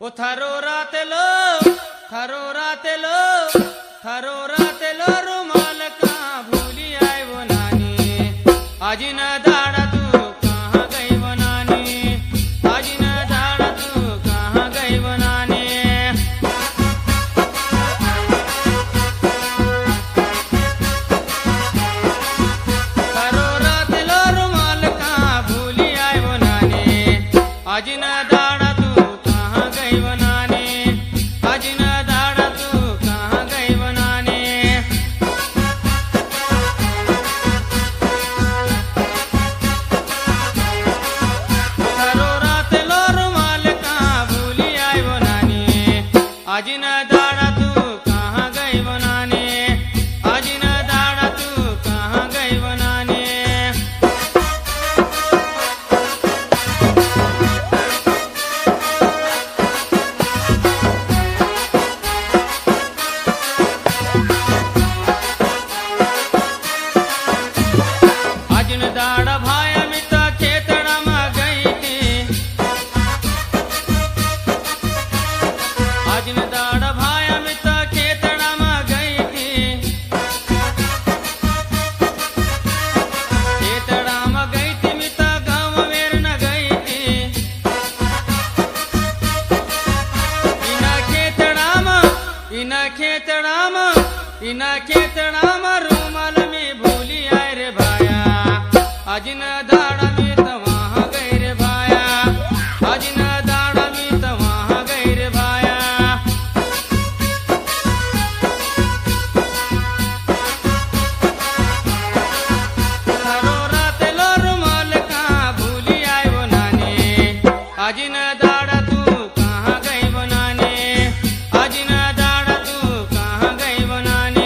ओ थारो रातेलो रुमाल कहाँ भूली आए वो नानी। आज न दाड़ा तू कहाँ गई वो नानी। आज न दाड़ा तू कहाँ गई वो नानी। थारो रातेलो रुमाल कहाँ भूली आए वो नानी। आज न दाड़ा तू कहाँ गई वो नानी। आज न दाड़ा तू कहाँ गई वो नानी। थारो रातेलो रुमाल कहाँ भूली आए वो नानी। आज न दाड़ा तू कहाँ गई वो नानी। आज न दाड़ा तू कहाँ गई वो नानी। आज न दाड़ा भाया मिता खेतड़ा में गई थी। आज न दाड़ा भाया मिता खेतड़ा में गई थी। खेतड़ा में गई थी मिता गाँव में न गई थी। इना खेतड़ा में रूमाल में भूली आए रे भाया। आज न दाड़ा में तो वहाँ गई रे भाया। आज न दाड़ा में तो वहाँ गई रे भाया। थारो रातेलो रुमाल कहाँ भूली आए वो नानी। आज न दाड़ा तू कहाँ गई वो नानी। आज न दाड़ा तू कहाँ गई वो नानी।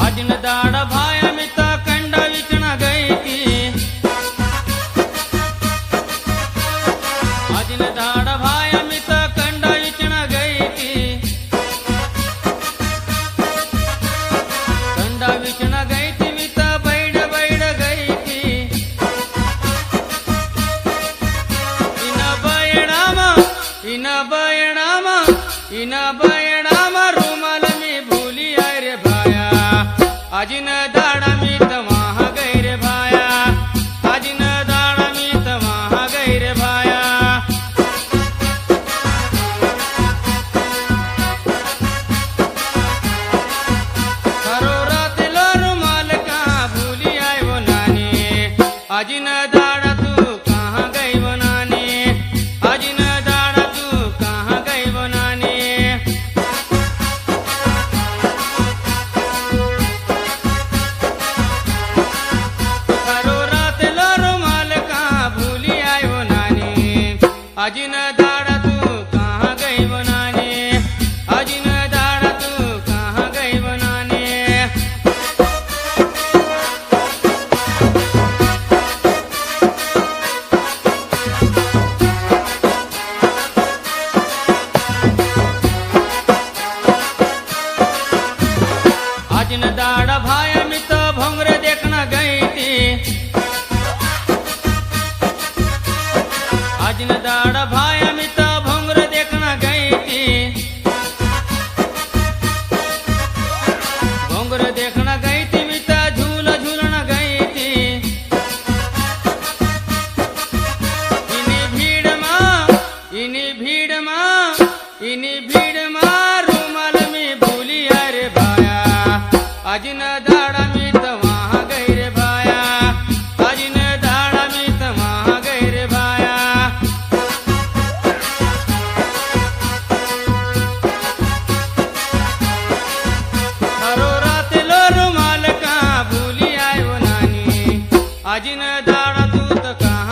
आज न दाड़ा भाया मिता कंडा विचना गई थी। आज न दाड़ा भाया मिता कंडा विचना गई थी। कंडा विचना गई थी मिता बैठ गई थी। इना बयणामा रूमाल में भूली आए रे भाया। आज न दाड़ा में तो वहाँ गई रे भाया। आज न दाड़ा में तो वहाँ गई रे भाया। थारो रातेलो रुमाल कहाँ भूली आए वो नानी। आज न दाड़ा तू कहाँ गई वो नानी। आज न दाड़ा तू कहाँ गई वो नानी। थारो रातेलो रुमाल कहाँ भूली आए वो नानी। आज न दाड़ा तू कहाँ गई वो नानी। आज न दाड़ा तू कहाँ गई वो नानी। आज न दाड़ा भाया में तो भोंगरे देखना गई थी। आज न दाड़ा भाया में तो भोंगरे देखना गई थी। भोंगरे देखना गई थी मिता झूला झूलना गई थी। इनी भीड़ में रूमाल में भूली आए रे भाया। आज न